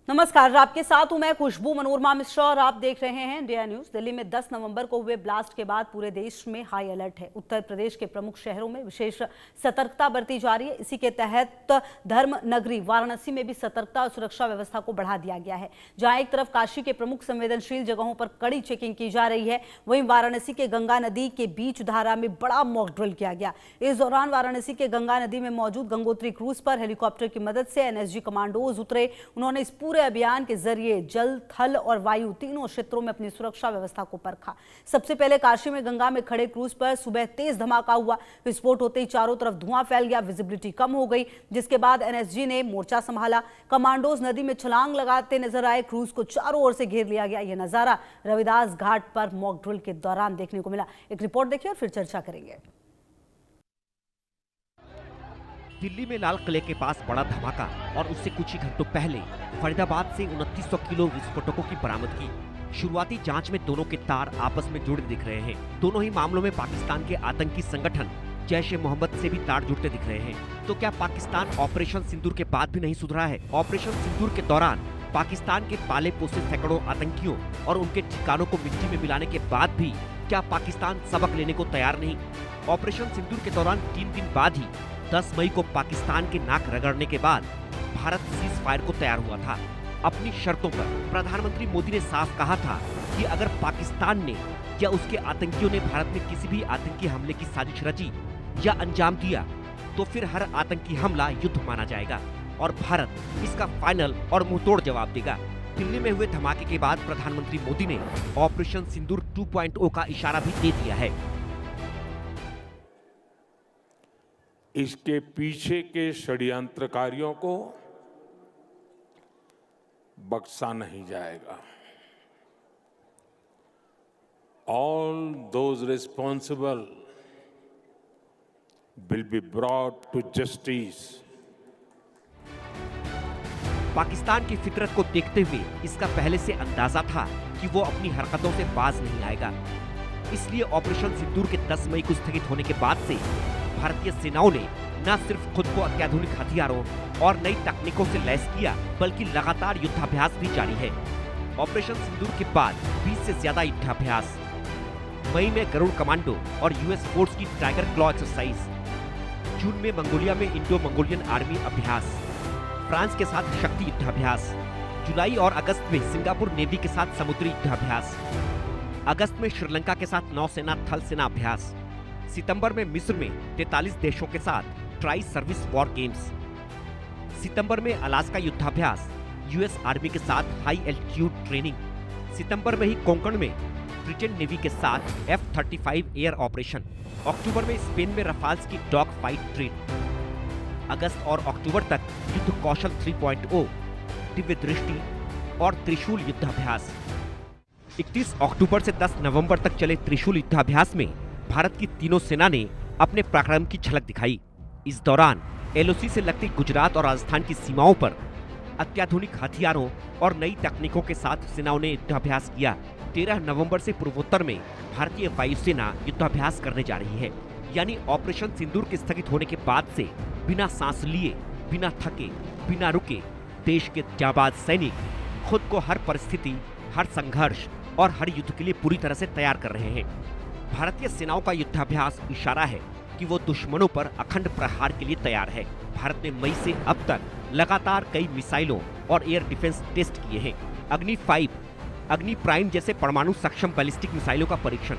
नमस्कार, आपके साथ हूं मैं खुशबू मनोरमा मिश्रा और आप देख रहे हैं इंडिया न्यूज। दिल्ली में 10 नवंबर को हुए ब्लास्ट के बाद पूरे देश में हाई अलर्ट है। उत्तर प्रदेश के प्रमुख शहरों में विशेष सतर्कता बरती जा रही है। इसी के तहत धर्म नगरी वाराणसी में भी सतर्कता और सुरक्षा व्यवस्था को बढ़ा दिया गया है। जहां एक तरफ काशी के प्रमुख संवेदनशील जगहों पर कड़ी चेकिंग की जा रही है, वहीं वाराणसी के गंगा नदी के बीच धारा में बड़ा मॉक ड्रिल किया गया। इस दौरान वाराणसी के गंगा नदी में मौजूद गंगोत्री क्रूज पर हेलीकॉप्टर की मदद से एनएसजी कमांडोज उतरे। उन्होंने इस पूरे अभियान के जरिए जल, थल और वायु तीनों क्षेत्रों में अपनी सुरक्षा व्यवस्था को परखा। सबसे पहले काशी में गंगा में खड़े क्रूज पर सुबह तेज धमाका हुआ। विस्फोट होते ही चारों तरफ धुआं फैल गया, विजिबिलिटी कम हो गई, जिसके बाद एनएसजी ने मोर्चा संभाला। कमांडोज नदी में छलांग लगाते नजर आए। क्रूज को चारों ओर से घेर लिया गया। यह नजारा रविदास घाट पर मॉक ड्रिल के दौरान देखने को मिला। एक रिपोर्ट देखिए और फिर चर्चा करेंगे। दिल्ली में लाल किले के पास बड़ा धमाका और उससे कुछ ही घंटों पहले फरीदाबाद से 2900 किलो विस्फोटकों की बरामदगी। शुरुआती जांच में दोनों के तार आपस में जुड़े दिख रहे हैं। दोनों ही मामलों में पाकिस्तान के आतंकी संगठन जैश-ए-मोहम्मद से भी तार जुड़ते दिख रहे हैं। तो क्या पाकिस्तान ऑपरेशन सिंदूर के बाद भी नहीं सुधरा है? ऑपरेशन सिंदूर के दौरान पाकिस्तान के पाले पोसे सैकड़ों आतंकियों और उनके ठिकानों को मिट्टी में मिलाने के बाद भी क्या पाकिस्तान सबक लेने को तैयार नहीं? ऑपरेशन सिंदूर के दौरान 3 दिन बाद ही 10 मई को पाकिस्तान के नाक रगड़ने के बाद भारत सीज फायर को तैयार हुआ था। अपनी शर्तों पर प्रधानमंत्री मोदी ने साफ कहा था कि अगर पाकिस्तान ने या उसके आतंकियों ने भारत में किसी भी आतंकी हमले की साजिश रची या अंजाम दिया तो फिर हर आतंकी हमला युद्ध माना जाएगा और भारत इसका फाइनल और मुंहतोड़ जवाब देगा। दिल्ली में हुए धमाके के बाद प्रधानमंत्री मोदी ने ऑपरेशन सिंदूर 2.0 का इशारा भी दे दिया है। इसके पीछे के षड्यंत्रकारियों को बख्शा नहीं जाएगा। All those responsible will be brought to justice. Pakistan की फितरत को देखते हुए इसका पहले से अंदाजा था कि वो अपनी हरकतों से बाज नहीं आएगा। इसलिए ऑपरेशन सिंदूर के 10 मई को स्थगित होने के बाद से भारतीय सेनाओं ने न सिर्फ खुद को अत्याधुनिक हथियारों और नई तकनीकों से लैस किया, बल्कि लगातार युद्धाभ्यास भी जारी है। ऑपरेशन सिंदूर के बाद 20 से ज्यादा युद्धाभ्यास, मई में गरुड़ कमांडो और यूएस फोर्स की टाइगर क्लॉ एक्सरसाइज, जून में मंगोलिया में इंडो मंगोलियन आर्मी अभ्यास, फ्रांस के साथ शक्ति युद्धाभ्यास, जुलाई और अगस्त में सिंगापुर नेवी के साथ समुद्री युद्धाभ्यास, अगस्त में श्रीलंका के साथ नौसेना थल सेना अभ्यास, सितंबर में मिस्र में 43 देशों के साथ ट्राई सर्विस वॉर गेम्स, सितंबर में अलास्का युद्धाभ्यास यूएस आर्मी के साथ हाई एल्टीट्यूड ट्रेनिंग, सितंबर में ही कोंकण में ब्रिटेन नेवी के साथ F-35 एयर ऑपरेशन, अक्टूबर में स्पेन में रफाल्स की डॉग फाइट ट्रेन, अगस्त और अक्टूबर तक युद्ध कौशल 3.0, दिव्य दृष्टि और त्रिशूल युद्धाभ्यास। 31 अक्टूबर से 10 नवंबर तक चले त्रिशूल युद्धाभ्यास में भारत की तीनों सेना ने अपने पराक्रम की झलक दिखाई। इस दौरान एलओसी से लगती गुजरात और राजस्थान की सीमाओं पर अत्याधुनिक हथियारों और नई तकनीकों के साथ सेनाओं ने युद्धाभ्यास किया। 13 नवंबर से पूर्वोत्तर में भारतीय वायुसेना युद्धाभ्यास करने जा रही है। यानी ऑपरेशन सिंदूर के स्थगित होने के बाद से बिना सांस लिए, बिना थके, बिना रुके देश के जाबाज सैनिक खुद को हर परिस्थिति, हर संघर्ष और हर युद्ध के लिए पूरी तरह से तैयार कर रहे हैं। भारतीय सेनाओं का युद्धाभ्यास इशारा है कि वो दुश्मनों पर अखंड प्रहार के लिए तैयार है। भारत ने मई से अब तक लगातार कई मिसाइलों और एयर डिफेंस टेस्ट किए हैं। अग्नि 5, अग्नि प्राइम जैसे परमाणु सक्षम बैलिस्टिक मिसाइलों का परीक्षण,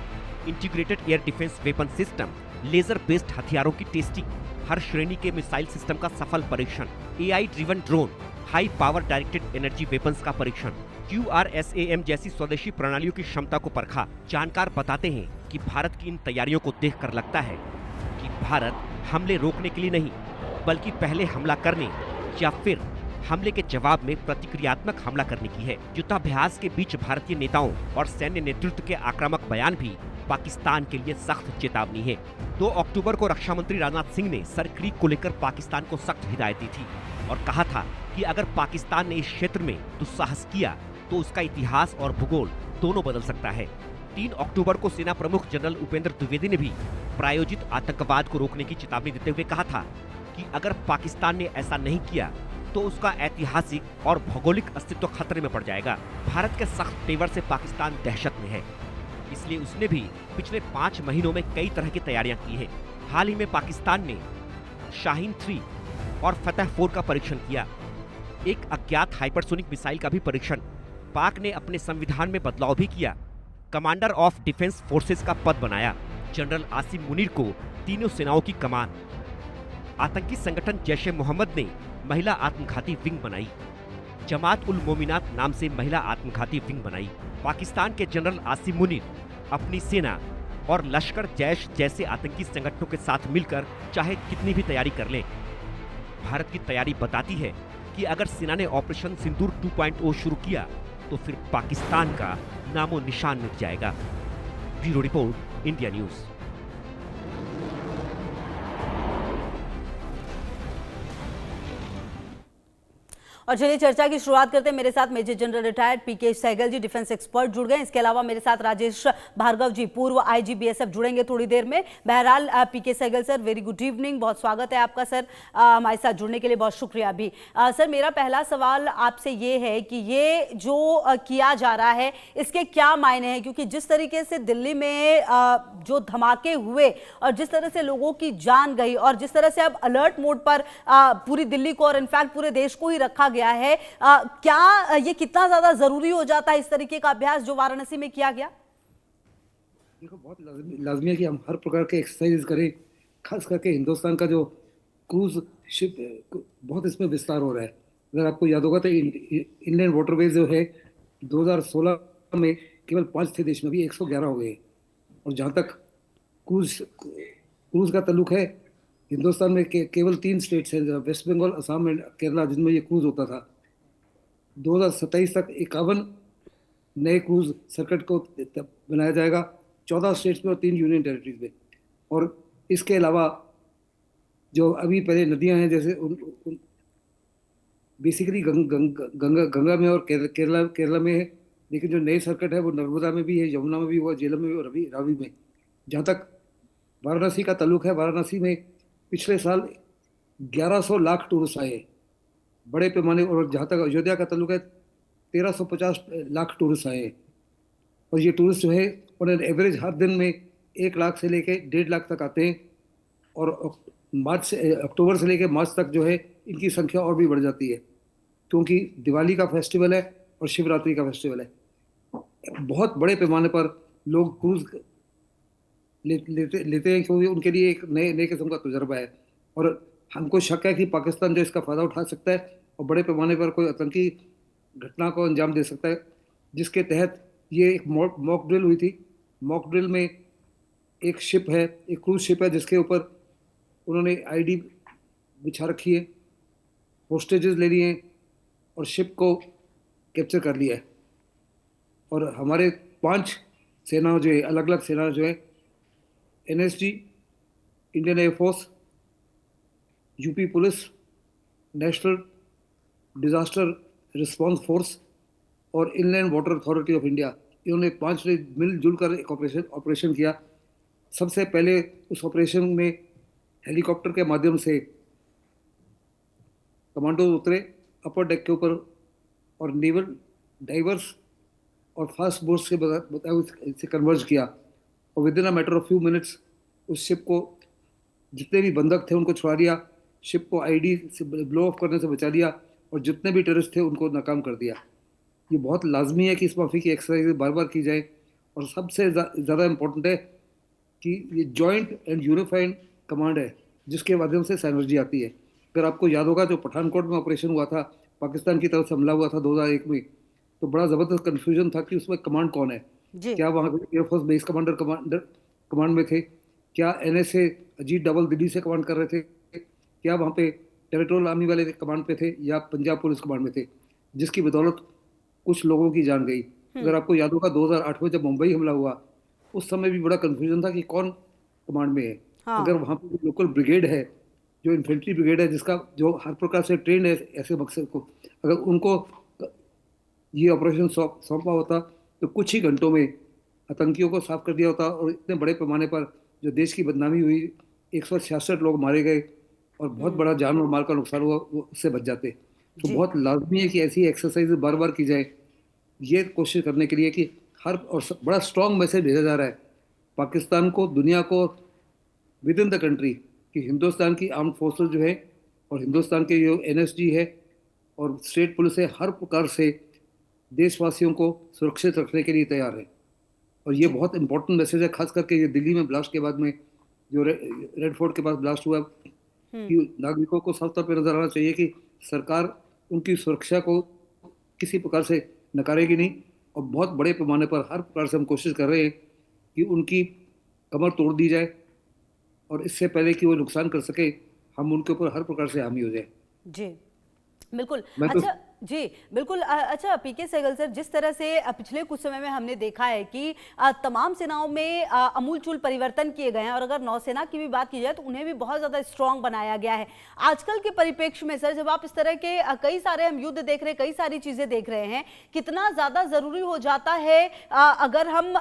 integrated air defence weapon system, laser based हथियारों की टेस्टिंग, हर श्रेणी के मिसाइल सिस्टम का सफल परीक्षण, AI driven drone, high power directed energy weapons का परीक्षण, QRSAM जैसी स्वदेशी प्रणालियों की क्षमता को परखा। जानकार बताते हैं कि भारत की इन तैयारियों को देखकर लगता है कि भारत हमले रोकने के लिए नहीं, बल्कि पहले हमला करने या फिर हमले के जवाब में प्रतिक्रियात्मक हमला करने की है। युद्धाभ्यास के बीच भारतीय नेताओं और सैन्य नेतृत्व के आक्रामक बयान भी पाकिस्तान के लिए सख्त चेतावनी है। 2 अक्टूबर को रक्षा मंत्री राजनाथ सिंह ने सर क्रीक को लेकर पाकिस्तान को सख्त हिदायत दी थी और कहा था कि अगर पाकिस्तान ने इस क्षेत्र में दुस्साहस किया तो उसका इतिहास और भूगोल दोनों बदल सकता है। 3 अक्टूबर को सेना प्रमुख जनरल उपेंद्र द्विवेदी ने भी प्रायोजित आतंकवाद को रोकने की चेतावनी देते हुए कहा था कि अगर पाकिस्तान ने ऐसा नहीं किया तो उसका ऐतिहासिक और भौगोलिक अस्तित्व खतरे में पड़ जाएगा। भारत के सख्त तेवर से पाकिस्तान दहशत में है, इसलिए उसने भी पिछले 5 महीनों में कई तरह की तैयारियां की हैं। हाल ही में पाकिस्तान ने शाहीन 3 और फतह 4 का परीक्षण किया। एक अज्ञात हाइपरसोनिक मिसाइल का भी परीक्षण। पाक ने अपने संविधान में बदलाव भी किया। कमांडर ऑफ डिफेंस फोर्सेस का पद बनाया। जनरल आसिम मुनीर को तीनों सेनाओं की कमान। आतंकी संगठन जैश-ए मोहम्मद ने महिला आत्मघाती विंग बनाई। जमात उल मोमिनात नाम से महिला आत्मघाती विंग बनाई। पाकिस्तान के जनरल आसिम मुनीर अपनी सेना और लश्कर जैश जैसे आतंकी संगठनों के साथ मिलकर चाहे कितनी भी तैयारी कर लें, भारत की तैयारी बताती है कि अगर सेना ने ऑपरेशन सिंदूर 2.0 शुरू किया तो फिर पाकिस्तान का नामो निशान मिट जाएगा। Bureau report, India news. और चलिए चर्चा की शुरुआत करते हैं। मेरे साथ मेजर जनरल रिटायर्ड पीके सहगल जी, डिफेंस एक्सपर्ट जुड़ गए। इसके अलावा मेरे साथ राजेश भार्गव जी, पूर्व आईजी बीएसएफ, जुड़ेंगे थोड़ी देर में। बहरहाल PK Sehgal sir, very good evening, बहुत स्वागत है आपका सर। हमारे साथ जुड़ने के लिए बहुत शुक्रिया भी। सर, मेरा पहला सवाल आपसे ये है कि ये जो किया जा रहा है इसके क्या मायने हैं, क्योंकि जिस तरीके से दिल्ली में जो धमाके हुए और जिस तरह से लोगों की जान गई और जिस तरह से अब अलर्ट मोड पर पूरी दिल्ली को और इनफैक्ट पूरे देश को ही रखा गया है, क्या ये कितना ज्यादा जरूरी हो जाता है इस तरीके का अभ्यास जो वाराणसी में किया गया? देखो, बहुत लाजमी है कि हम हर प्रकार के एक्सरसाइज करें। खास करके हिंदुस्तान का जो क्रूज शिप बहुत इसमें विस्तार हो रहा है। अगर आपको याद होगा तो इनलैंड वाटरवेज जो है 2016 में केवल 5 थे देश में, भी 111 हो गए। और जहाँ तक क्रूज का ताल्लुक है, हिंदुस्तान में केवल 3 स्टेट्स हैं, वेस्ट बंगाल, असम एंड केरला, जिनमें ये क्रूज होता था। 2027 तक 51 नए क्रूज सर्किट को बनाया जाएगा, 14 स्टेट्स में और 3 यूनियन टेरिटरीज में। और इसके अलावा जो अभी पहले नदियां हैं, जैसे बेसिकली गंगा में और केरला में है, लेकिन जो नए सर्किट है वो नर्मदा में भी है, यमुना में भी हुआ, झेलम में भी और रावी में। जहाँ तक वाराणसी का ताल्लुक है, वाराणसी में पिछले साल 1100 लाख टूरिस्ट आए बड़े पैमाने। और जहाँ तक अयोध्या का ताल्लुक है, 1350 लाख टूरिस्ट आए। और ये टूरिस्ट जो है ऑन एन एवरेज हर दिन में 1 लाख से लेके 1.5 लाख तक आते हैं। और अक्टूबर से लेके मार्च तक जो है इनकी संख्या और भी बढ़ जाती है, क्योंकि दिवाली का फेस्टिवल है और शिवरात्रि का फेस्टिवल है। बहुत बड़े पैमाने पर लोग क्रूज लेते हैं, क्योंकि उनके लिए एक नए किस्म का तजुर्बा है। और हमको शक है कि पाकिस्तान जो इसका फ़ायदा उठा सकता है और बड़े पैमाने पर कोई आतंकी घटना को अंजाम दे सकता है, जिसके तहत ये एक मॉक ड्रिल हुई थी। मॉक ड्रिल में एक शिप है, एक क्रूज शिप है, जिसके ऊपर उन्होंने आईडी बिछा रखी है, होस्टेजेस ले लिए हैं और शिप को कैप्चर कर लिया है। और हमारे 5 सेना जो है, अलग अलग सेना जो है, NSG, Indian air force, UP police, national disaster response force और inland water authority of India, इन्होंने 5 ने मिलजुल कर एक ऑपरेशन किया। सबसे पहले उस ऑपरेशन में हेलीकॉप्टर के माध्यम से कमांडो उतरे अपर डेक के ऊपर, और नेवल डाइवर्स और फास्ट बोट्स के इसे कन्वर्ज किया। और with in a matter of few minutes उस शिप को, जितने भी बंधक थे उनको छुड़ा लिया, शिप को आईडी से ब्लो ऑफ करने से बचा लिया, और जितने भी टेररिस्ट थे उनको नाकाम कर दिया। ये बहुत लाजमी है कि इस माफी की एक्सरसाइज बार बार की जाए। और सबसे ज़्यादा इम्पोर्टेंट है कि ये जॉइंट एंड यूनिफाइड कमांड है, जिसके माध्यम से सिनर्जी आती है। अगर आपको याद होगा, जो पठानकोट में ऑपरेशन हुआ था, पाकिस्तान की तरफ से हमला हुआ था 2001 में, तो बड़ा ज़बरदस्त कन्फ्यूजन था कि उसमें कमांड कौन है। क्या वहाँ पे एयरफोर्स बेस कमांडर कमांड में थे, क्या एनएसए अजीत डबल दिल्ली से कमांड कर रहे थे, क्या वहाँ पे टेरिटोरियल आर्मी वाले कमांड पे थे, या पंजाब पुलिस कमांड में थे, जिसकी बदौलत कुछ लोगों की जान गई। अगर आपको याद होगा 2008 में जब मुंबई हमला हुआ, उस समय भी बड़ा कन्फ्यूजन था कि कौन कमांड में है। हाँ। अगर वहाँ पे लोकल ब्रिगेड है, जो इन्फेंट्री ब्रिगेड है, जिसका जो हर प्रकार से ट्रेंड है ऐसे मकसद को, अगर उनको ये ऑपरेशन सौंपा होता तो कुछ ही घंटों में आतंकियों को साफ कर दिया होता। और इतने बड़े पैमाने पर जो देश की बदनामी हुई, 166 लोग मारे गए और बहुत बड़ा जान और माल का नुकसान हुआ, वो उससे बच जाते। तो जी। बहुत लाजमी है कि ऐसी एक्सरसाइज बार बार की जाए, ये कोशिश करने के लिए कि हर और बड़ा स्ट्रांग मैसेज भेजा जा रहा है पाकिस्तान को, दुनिया को, विद इन द कंट्री, कि हिंदुस्तान की आर्म फोर्सेस जो है और हिंदुस्तान के जो एनएसजी है और स्टेट पुलिस है, हर प्रकार से देशवासियों को सुरक्षित रखने के लिए तैयार है। और ये जी। बहुत इंपॉर्टेंट मैसेज है, खास करके ये दिल्ली में ब्लास्ट के बाद में, जो रेड फोर्ट के पास ब्लास्ट हुआ, हम्म। कि नागरिकों को साफ तौर पर नजर आना चाहिए कि सरकार उनकी सुरक्षा को किसी प्रकार से नकारेगी नहीं, और बहुत बड़े पैमाने पर हर प्रकार से हम कोशिश कर रहे हैं कि उनकी कमर तोड़ दी जाए, और इससे पहले कि वो नुकसान कर सके, हम उनके ऊपर हर प्रकार से हामी हो जाए। जी, बिल्कुल। मैं तो अच्छा, जी, बिल्कुल। अच्छा, पीके सहगल सर, जिस तरह से पिछले कुछ समय में हमने देखा है कि तमाम सेनाओं में अमूलचूल परिवर्तन किए गए हैं, और अगर नौसेना की भी बात की जाए तो उन्हें भी बहुत ज़्यादा स्ट्रांग बनाया गया है। आजकल के परिप्रेक्ष्य में सर, जब आप इस तरह के कई सारे हम युद्ध देख रहे हैं, कई सारी चीज़ें देख रहे हैं, कितना ज़्यादा ज़रूरी हो जाता है अगर हम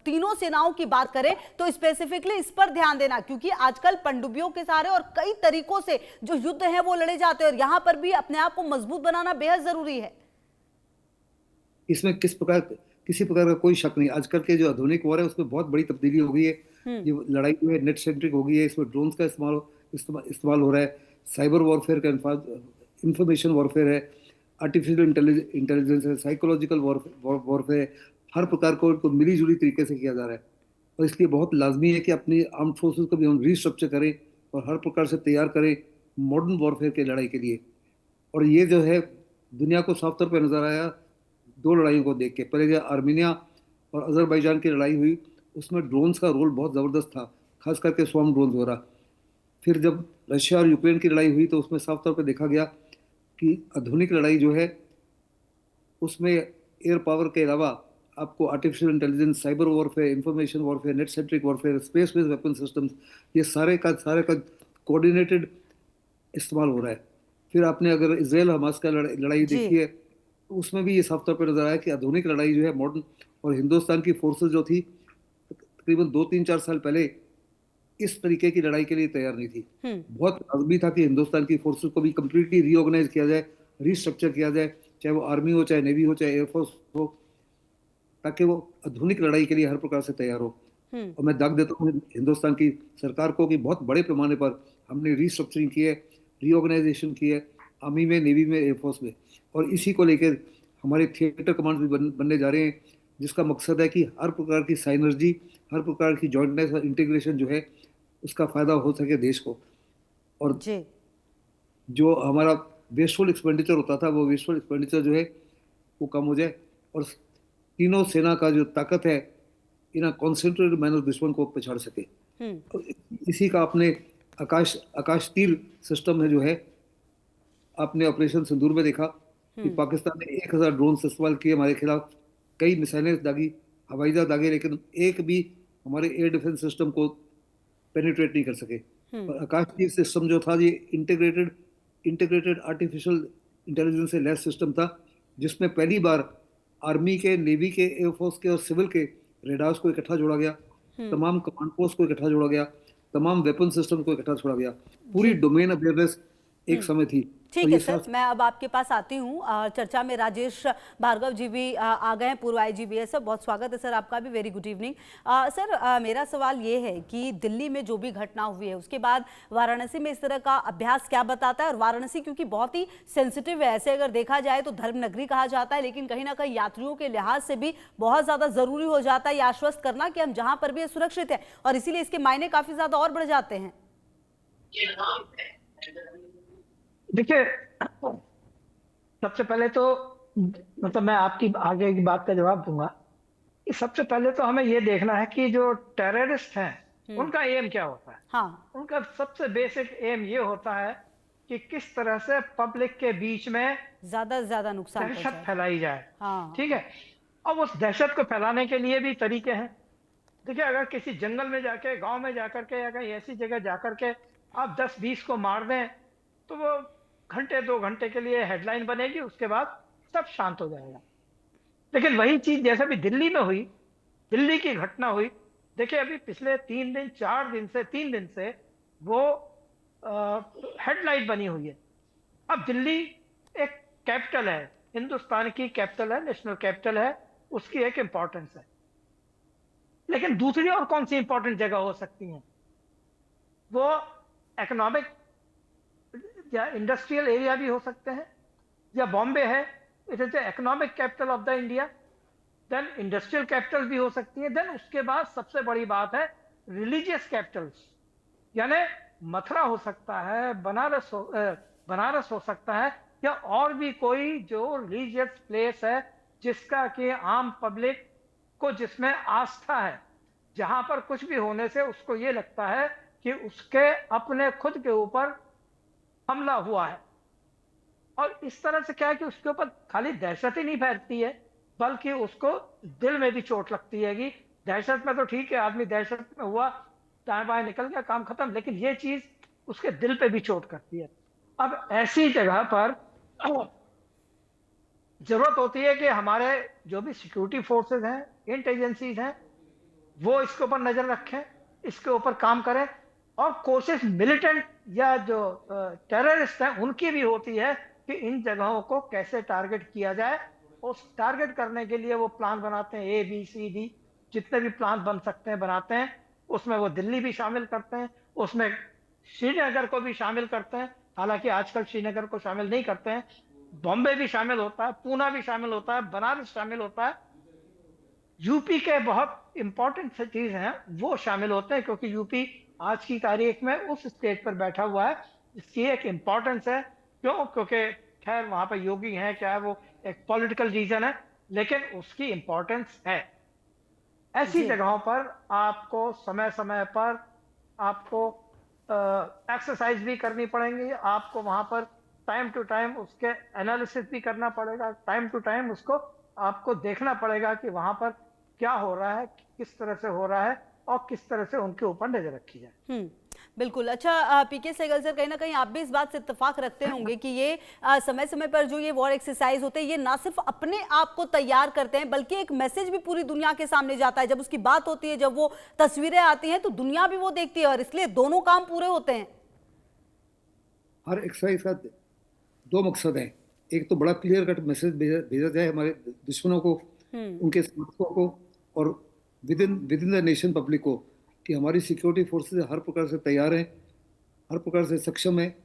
तीनों सेनाओं की बात करें तो स्पेसिफिकली इस पर ध्यान देना, क्योंकि आजकल पनडुब्बियों के सहारे और कई तरीकों से जो युद्ध हैं वो लड़े जाते हैं, और यहाँ पर भी अपने आप को मजबूत बनाना बेहद जरूरी है। इसमें किसी प्रकार का कोई शक नहीं। आजकल के जो आधुनिक वॉर है उसमें बहुत बड़ी तब्दीली हो गई है। ये लड़ाई जो है नेट सेंट्रिक हो गई है, इसमें ड्रोन्स का इस्तेमाल हो रहा है, साइबर वॉरफेयर का, इंफॉर्मेशन वॉरफेयर है, आर्टिफिशियल इंटेलिजेंस है, साइकोलॉजिकल वॉरफेयर है। हर प्रकार को मिली जुली तरीके से किया जा रहा है, और इसलिए बहुत लाजमी है कि अपनी आर्म फोर्सेस को भी हम रीस्ट्रक्चर करें और हर प्रकार से तैयार करें मॉडर्न वॉरफेयर की लड़ाई के लिए। और ये जो है दुनिया को साफ तौर पर नजर आया दो लड़ाइयों को देख के। पहले जो आर्मीनिया और अजरबैजान की लड़ाई हुई, उसमें ड्रोन्स का रोल बहुत ज़बरदस्त था, खास करके स्वॉर्म ड्रोन्स हो रहा। फिर जब रशिया और यूक्रेन की लड़ाई हुई तो उसमें साफ तौर पर देखा गया कि आधुनिक लड़ाई जो है उसमें एयर पावर के अलावा आपको artificial intelligence, cyber warfare, information warfare, net centric warfare, space based weapon systems, ये सारे का कोऑर्डिनेटेड इस्तेमाल हो रहा है। फिर आपने अगर इसराइल हमास का लड़ाई देखी है, तो उसमें भी ये साफ तौर पर नजर आया कि आधुनिक लड़ाई जो है मॉडर्न, और हिंदुस्तान की फोर्सेस जो थी तकरीबन 2-3-4 साल पहले इस तरीके की लड़ाई के लिए तैयार नहीं थी। बहुत लाजमी था कि हिंदुस्तान की फोर्सेस को भी कंप्लीटली रीऑर्गेनाइज किया जाए, रीस्ट्रक्चर किया जाए, चाहे वो आर्मी हो, चाहे नेवी हो, चाहे एयरफोर्स हो, ताकि वो आधुनिक लड़ाई के लिए हर प्रकार से तैयार हो। और मैं दाग देता हूँ हिंदुस्तान की सरकार को कि बहुत बड़े पैमाने पर हमने रीस्ट्रक्चरिंग की है, रीऑर्गेनाइजेशन की है, आर्मी में, नेवी में, एयरफोर्स में, और इसी को लेकर हमारे थिएटर कमांड भी बनने जा रहे हैं, जिसका मकसद है कि हर प्रकार की साइनर्जी, हर प्रकार की जॉइंटनेस और इंटीग्रेशन जो है उसका फायदा हो सके देश को। और जी। जो हमारा वेस्टफुल एक्सपेंडिचर होता था, वो वेस्टफुल एक्सपेंडिचर जो है वो कम हो जाए, और तीनों सेना का जो ताकत है इन कॉन्सेंट्रेटेड मैनर दुश्मन को पछाड़ सके। तो इसी का अपने आकाश तीर सिस्टम है जो है, आपने ऑपरेशन सिंदूर में देखा कि पाकिस्तान ने 1000 ड्रोन इस्तेमाल किए हमारे खिलाफ, कई मिसाइलें दागी, हवाई जहाज दागे, लेकिन एक भी हमारे एयर डिफेंस सिस्टम को पेनिट्रेट नहीं कर सके। और आकाश तीर सिस्टम जो था ये इंटीग्रेटेड आर्टिफिशियल इंटेलिजेंस से लैस सिस्टम था, जिसमें पहली बार आर्मी के, नेवी के, एयरफोर्स के और सिविल के रेडार्स को इकट्ठा जोड़ा गया, तमाम कमांड पोस्ट को इकट्ठा जोड़ा गया, तमाम वेपन सिस्टम को इकट्ठा छोड़ा गया, पूरी डोमेन अवेयरनेस एक समय थी। ठीक है सर, मैं अब आपके पास आती हूँ। चर्चा में राजेश भार्गव जी भी आ गए हैं, पूर्व आईजीबीएस। बहुत स्वागत है सर आपका भी, वेरी गुड इवनिंग। सर, मेरा सवाल ये है कि दिल्ली में जो भी घटना हुई है उसके बाद वाराणसी में इस तरह का अभ्यास क्या बताता है? और वाराणसी क्योंकि बहुत ही सेंसिटिव है, ऐसे अगर देखा जाए तो धर्म नगरी कहा जाता है, लेकिन कहीं ना कहीं यात्रियों के लिहाज से भी बहुत ज़्यादा ज़रूरी हो जाता है ये आश्वस्त करना कि हम जहाँ पर भी सुरक्षित है, और इसीलिए इसके मायने काफ़ी ज़्यादा और बढ़ जाते हैं। देखिए, सबसे पहले तो मतलब मैं आपकी आगे की बात का जवाब दूंगा कि सबसे पहले तो हमें ये देखना है कि जो टेररिस्ट हैं उनका एम क्या होता है। हाँ। उनका सबसे बेसिक एम ये होता है कि किस तरह से पब्लिक के बीच में ज्यादा से ज्यादा नुकसान दहशत फैलाई जाए। हाँ। ठीक है, और उस दहशत को फैलाने के लिए भी तरीके हैं। देखिए, अगर किसी जंगल में जाके, गांव में जाकर के, या कहीं ऐसी जगह जाकर के आप 10-20 को मार दें तो वो घंटे 2 घंटे के लिए हेडलाइन बनेगी, उसके बाद सब शांत हो जाएगा। लेकिन वही चीज जैसे भी दिल्ली में हुई, दिल्ली की घटना हुई, देखिए अभी पिछले 3 दिन से वो हेडलाइन बनी हुई है अब दिल्ली एक कैपिटल है, हिंदुस्तान की कैपिटल है, नेशनल कैपिटल है, उसकी एक इंपॉर्टेंस है। लेकिन दूसरी और कौन सी इंपॉर्टेंट जगह हो सकती हैं? वो इकोनॉमिक या इंडस्ट्रियल एरिया भी हो सकते हैं, या बॉम्बे है, it is the economic capital of the India, then industrial capital भी हो सकती है। देन उसके बाद सबसे बड़ी बात है रिलीजियस कैपिटल्स, यानी मथुरा हो सकता है, बनारस हो सकता है, या और भी कोई जो रिलीजियस प्लेस है जिसका कि आम पब्लिक को जिसमें आस्था है, जहां पर कुछ भी होने से उसको ये लगता है कि उसके अपने खुद के ऊपर हमला हुआ है। और इस तरह से क्या है कि उसके ऊपर खाली दहशत ही नहीं फैलती है, बल्कि उसको दिल में भी चोट लगती है। कि दहशत में तो ठीक है, आदमी दहशत में हुआ, दाएं बाएं निकल गया, काम खत्म, लेकिन ये चीज उसके दिल पे भी चोट करती है। अब ऐसी जगह पर जरूरत होती है कि हमारे जो भी सिक्योरिटी फोर्सेस हैं, इंटेलिजेंसीज हैं, वो इसके ऊपर नजर रखें, इसके ऊपर काम करें। और कोशिश मिलिटेंट या जो टेररिस्ट हैं उनकी भी होती है कि इन जगहों को कैसे टारगेट किया जाए। उस टारगेट करने के लिए वो प्लान बनाते हैं, ABCD जितने भी प्लान बन सकते हैं बनाते हैं। उसमें वो दिल्ली भी शामिल करते हैं, उसमें श्रीनगर को भी शामिल करते हैं, हालांकि आजकल श्रीनगर को शामिल नहीं करते हैं। बॉम्बे भी शामिल होता है, पूना भी शामिल होता है, बनारस शामिल होता है। यूपी के बहुत इंपॉर्टेंट सिटीज हैं वो शामिल होते हैं, क्योंकि यूपी आज की तारीख में उस स्टेज पर बैठा हुआ है इसकी एक इंपॉर्टेंस है। क्यों? क्योंकि खैर वहां पर योगी हैं, चाहे वो एक पॉलिटिकल रीजन है, लेकिन उसकी इंपॉर्टेंस है। ऐसी जगहों पर आपको समय समय पर आपको एक्सरसाइज भी करनी पड़ेगी, आपको वहां पर टाइम टू टाइम उसके एनालिसिस भी करना पड़ेगा, टाइम टू टाइम उसको आपको देखना पड़ेगा कि वहां पर क्या हो रहा है, किस तरह से हो रहा है, और किस तरह से उनके ऊपर नजर रखी जाए। बिल्कुल। अच्छा पीके सहगल सर, कहीं ना कहीं आप भी इस बात से इत्तेफाक रखते होंगे कि ये समय समय पर जो ये वॉर एक्सरसाइज होते हैं, ये ना सिर्फ अपने आप को तैयार करते हैं, बल्कि एक मैसेज भी पूरी दुनिया के सामने जाता है। जब उसकी बात होती है, जब वो तस्वीरें आती हैं, तो दुनिया भी वो देखती है, और इसलिए दोनों काम पूरे होते हैं। हर एक्सरसाइज का दो मकसद हैं। एक तो बड़ा क्लियर कट मैसेज भेजा जाए हमारे दुश्मनों को, उनके समर्थकों को, और with in the nation public को, कि हमारी सिक्योरिटी फोर्सेस हर प्रकार से तैयार हैं, हर प्रकार से सक्षम है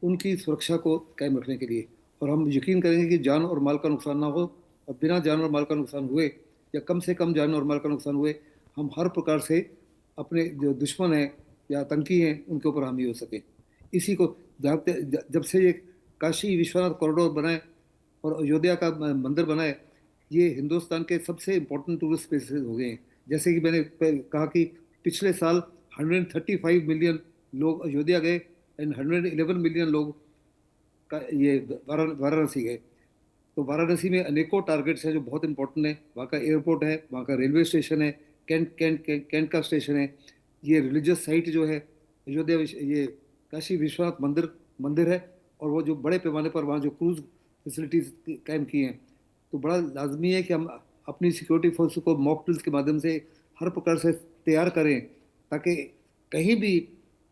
उनकी सुरक्षा को कायम रखने के लिए। और हम यकीन करेंगे कि जान और माल का नुकसान ना हो, और बिना जान और माल का नुकसान हुए, या कम से कम जान और माल का नुकसान हुए, हम हर प्रकार से अपने जो दुश्मन हैं या आतंकी हैं उनके ऊपर हामी हो सके। इसी को जब से ये काशी विश्वनाथ कॉरिडोर बनाए और अयोध्या का मंदिर बनाए, ये हिंदुस्तान के सबसे इम्पोर्टेंट टूरिस्ट प्लेसेस हो गए हैं। जैसे कि मैंने कहा कि पिछले साल 135 मिलियन लोग अयोध्या गए एंड 111 मिलियन लोग का ये वाराणसी गए। तो वाराणसी में अनेकों टारगेट्स हैं जो बहुत इंपॉर्टेंट है। वहाँ का एयरपोर्ट है, वहाँ का रेलवे स्टेशन है, कैंट का स्टेशन है, ये रिलीजियस साइट जो है अयोध्या, ये काशी विश्वनाथ मंदिर है, और वो जो बड़े पैमाने पर वहाँ जो क्रूज फैसिलिटीज कायम की हैं। तो बड़ा लाजमी है कि हम अपनी सिक्योरिटी फोर्स को मॉक ड्रिल्स के माध्यम से हर प्रकार से तैयार करें, ताकि कहीं भी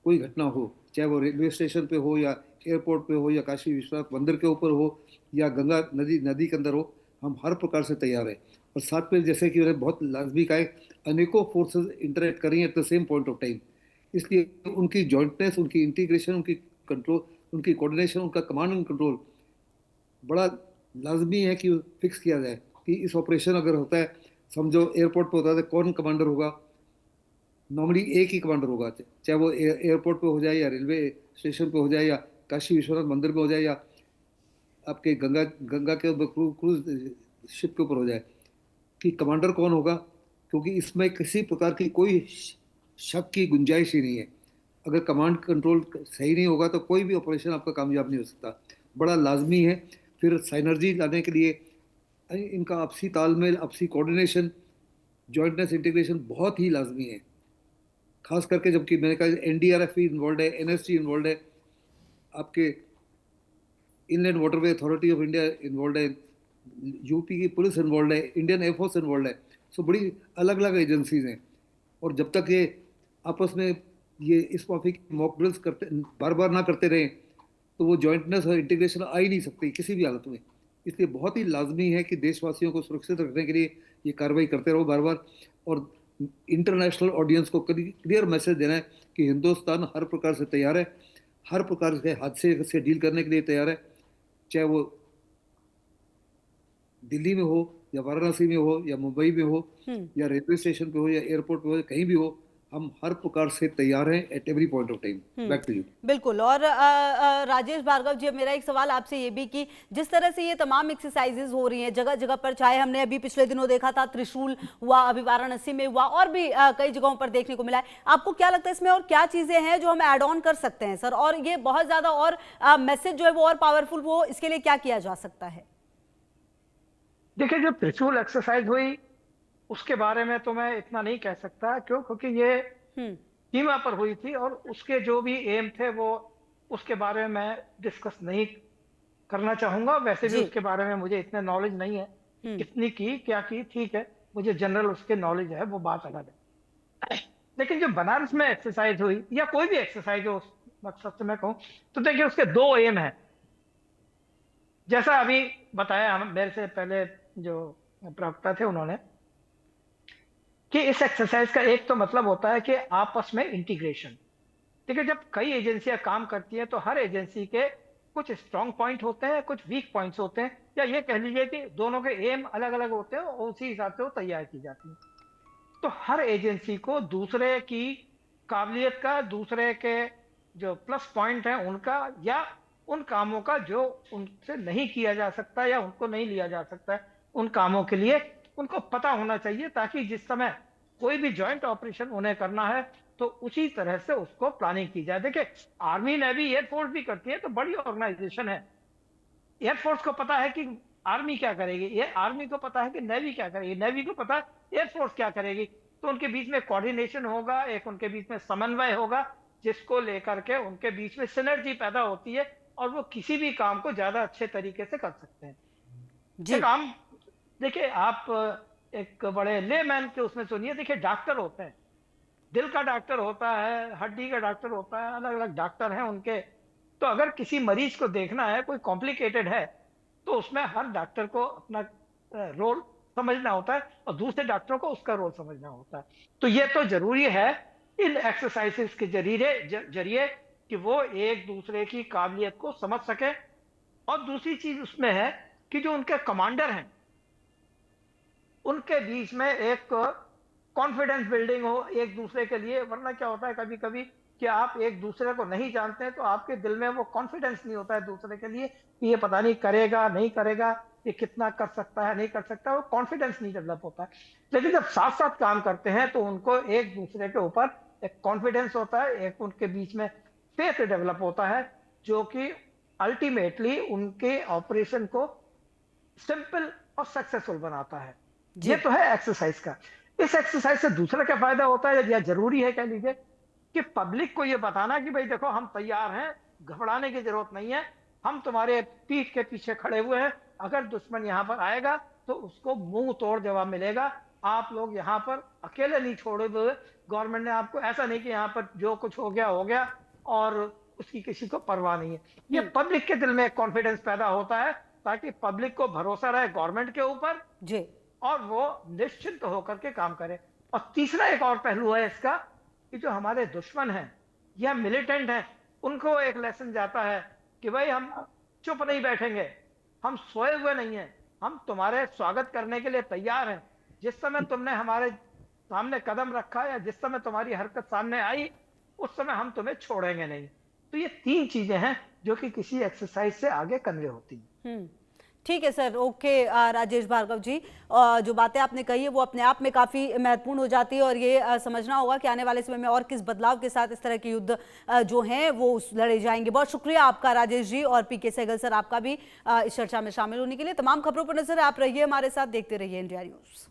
कोई घटना हो, चाहे वो रेलवे स्टेशन पे हो, या एयरपोर्ट पे हो, या काशी विश्वनाथ मंदिर के ऊपर हो, या गंगा नदी के अंदर हो, हम हर प्रकार से तैयार हैं। और साथ में जैसे कि उन्हें बहुत लाजमी कहा है, अनेकों फोर्सेस इंटरेक्ट करेंगे at the same point of time. इसलिए उनकी जॉइंटनेस, उनकी इंटीग्रेशन, उनकी कंट्रोल, उनकी कोऑर्डिनेशन, उनका कमांड एंड कंट्रोल बड़ा लाजमी है कि फिक्स किया जाए कि इस ऑपरेशन अगर होता है, समझो एयरपोर्ट पे होता है, तो कौन कमांडर होगा। नॉर्मली एक ही कमांडर होगा, चाहे वो एयरपोर्ट पे हो जाए, या रेलवे स्टेशन पे हो जाए, या काशी विश्वनाथ मंदिर में हो जाए, या आपके गंगा के क्रूज शिप के ऊपर हो जाए, कि कमांडर कौन होगा। क्योंकि इसमें किसी प्रकार की कोई शक की गुंजाइश ही नहीं है। अगर कमांड कंट्रोल सही नहीं होगा तो कोई भी ऑपरेशन आपका कामयाब नहीं हो सकता। बड़ा लाजमी है। फिर साइनर्जी लाने के लिए इनका आपसी तालमेल, आपसी कोऑर्डिनेशन, जॉइंटनेस, इंटीग्रेशन बहुत ही लाजमी है। खास करके जबकि मैंने कहा NDRF भी इन्वॉल्व है, NSG इन्वॉल्व है, आपके inland waterway authority of India involve है, यूपी की पुलिस इन्वॉल्व है, इंडियन एयरफोर्स इन्वॉल्व है। सो बड़ी अलग अलग एजेंसीज हैं। और जब तक ये आपस में ये इस माफी मॉक ड्रिल्स करते बार बार ना करते रहें, तो वो जॉइंटनेस और इंटीग्रेशन आ ही नहीं सकती किसी भी हालत में। इसलिए बहुत ही लाजमी है कि देशवासियों को सुरक्षित रखने के लिए ये कार्रवाई करते रहो बार बार, और इंटरनेशनल ऑडियंस को क्लियर मैसेज देना है कि हिंदुस्तान हर प्रकार से तैयार है, हर प्रकार के हादसे से डील करने के लिए तैयार है, चाहे वो दिल्ली में हो या वाराणसी में हो या मुंबई में हो या रेलवे स्टेशन पे हो या एयरपोर्ट पे हो, कहीं भी हो, हम हर प्रकार से तैयार हैं at every point of time. Back to you. बिल्कुल। और राजेश भार्गव जी, मेरा एक सवाल आपसे ये भी कि जिस तरह से ये तमाम एक्सरसाइजेज हो रही हैं जगह जगह पर, चाहे हमने अभी पिछले दिनों देखा था त्रिशूल हुआ, अभी वाराणसी में हुआ, और भी कई जगहों पर देखने को मिला है, आपको क्या लगता है इसमें और क्या चीजें हैं जो हम ऐड ऑन कर सकते हैं सर, और ये बहुत ज्यादा और मैसेज जो है वो और पावरफुल हो, इसके लिए क्या किया जा सकता है? देखिए, जो त्रिशूल एक्सरसाइज हुई उसके बारे में तो मैं इतना नहीं कह सकता, क्योंकि ये सीमा पर हुई थी और उसके जो भी एम थे वो उसके बारे में मैं डिस्कस नहीं करना चाहूंगा। वैसे भी उसके बारे में मुझे इतने नॉलेज नहीं है, कितनी की क्या की, ठीक है, मुझे जनरल उसके नॉलेज है, वो बात अलग है। लेकिन जो बनारस में एक्सरसाइज हुई या कोई भी एक्सरसाइज हो, उस मकसद से मैं कहूँ तो देखिए उसके दो एम है। जैसा अभी बताया मेरे से पहले जो प्रवक्ता थे उन्होंने, कि इस एक्सरसाइज का एक तो मतलब होता है कि आपस में इंटीग्रेशन। देखिए, जब कई एजेंसियां काम करती हैं तो हर एजेंसी के कुछ स्ट्रांग पॉइंट होते हैं, कुछ वीक पॉइंट्स होते हैं, या ये कह लीजिए कि दोनों के एम अलग अलग होते हैं और उसी हिसाब से वो तैयार की जाती है। तो हर एजेंसी को दूसरे की काबिलियत का, दूसरे के जो प्लस पॉइंट है उनका, या उन कामों का जो उनसे नहीं किया जा सकता या उनको नहीं लिया जा सकता है, उन कामों के लिए उनको पता होना चाहिए, ताकि जिस समय कोई भी जॉइंट ऑपरेशन उन्हें करना है तो उसी तरह से उसको प्लानिंग की जाए। देखिए, आर्मी, नेवी, एयरफोर्स भी करती है, तो बड़ी ऑर्गेनाइजेशन है। एयरफोर्स को पता है कि आर्मी क्या करेगी, ये आर्मी को पता है कि नेवी क्या करेगी, नेवी को पता है एयरफोर्स क्या करेगी, तो उनके बीच में कोऑर्डिनेशन होगा, एक उनके बीच में समन्वय होगा, जिसको लेकर के उनके बीच में सिनर्जी पैदा होती है और वो किसी भी काम को ज्यादा अच्छे तरीके से कर सकते हैं। ये काम देखिए, आप एक बड़े लेमैन के उसमें सुनिए, देखिए डॉक्टर होते हैं, दिल का डॉक्टर होता है, हड्डी का डॉक्टर होता है, अलग अलग डॉक्टर हैं उनके। तो अगर किसी मरीज को देखना है, कोई कॉम्प्लिकेटेड है, तो उसमें हर डॉक्टर को अपना रोल समझना होता है और दूसरे डॉक्टरों को उसका रोल समझना होता है। तो ये तो जरूरी है इन एक्सरसाइजेस के जरिए कि वो एक दूसरे की काबिलियत को समझ सके। और दूसरी चीज उसमें है कि जो उनके कमांडर हैं उनके बीच में एक कॉन्फिडेंस बिल्डिंग हो एक दूसरे के लिए। वरना क्या होता है कभी कभी कि आप एक दूसरे को नहीं जानते हैं, तो आपके दिल में वो कॉन्फिडेंस नहीं होता है दूसरे के लिए कि ये पता नहीं करेगा नहीं करेगा, ये कितना कर सकता है नहीं कर सकता, वो कॉन्फिडेंस नहीं डेवलप होता है। लेकिन जब साथ साथ काम करते हैं तो उनको एक दूसरे के ऊपर एक कॉन्फिडेंस होता है, एक उनके बीच में फेथ डेवलप होता है, जो कि अल्टीमेटली उनके ऑपरेशन को सिंपल और सक्सेसफुल बनाता है। ये तो है एक्सरसाइज का। इस एक्सरसाइज से दूसरा क्या फायदा होता है, या जरूरी है कह लीजिए, कि पब्लिक को ये बताना कि भाई देखो हम तैयार हैं, घबराने की जरूरत नहीं है, हम तुम्हारे पीठ के पीछे खड़े हुए हैं, अगर दुश्मन यहाँ पर आएगा तो उसको मुंह तोड़ जवाब मिलेगा, आप लोग यहाँ पर अकेले नहीं छोड़े हुए। गवर्नमेंट ने आपको ऐसा नहीं कि यहाँ पर जो कुछ हो गया और उसकी किसी को परवाह नहीं है। ये पब्लिक के दिल में एक कॉन्फिडेंस पैदा होता है, ताकि पब्लिक को भरोसा रहे गवर्नमेंट के ऊपर जी, और वो निश्चिंत होकर के काम करे। और तीसरा एक और पहलू है इसका, कि जो हमारे दुश्मन हैं या मिलिटेंट हैं, उनको एक लेसन जाता है कि भाई हम चुप नहीं बैठेंगे, हम सोए हुए नहीं हैं, हम तुम्हारे स्वागत करने के लिए तैयार हैं। जिस समय तुमने हमारे सामने कदम रखा या जिस समय तुम्हारी हरकत सामने आई, उस समय हम तुम्हें छोड़ेंगे नहीं। तो ये तीन चीजें हैं जो कि किसी एक्सरसाइज से आगे कन्वे होती हैं। ठीक है सर, ओके राजेश भार्गव जी, जो बातें आपने कही है वो अपने आप में काफ़ी महत्वपूर्ण हो जाती है, और ये समझना होगा कि आने वाले समय में और किस बदलाव के साथ इस तरह के युद्ध जो हैं वो लड़े जाएंगे। बहुत शुक्रिया आपका राजेश जी, और पीके सहगल सर आपका भी इस चर्चा में शामिल होने के लिए। तमाम खबरों पर नजर आप रहिए हमारे साथ, देखते रहिए इंडिया न्यूज़।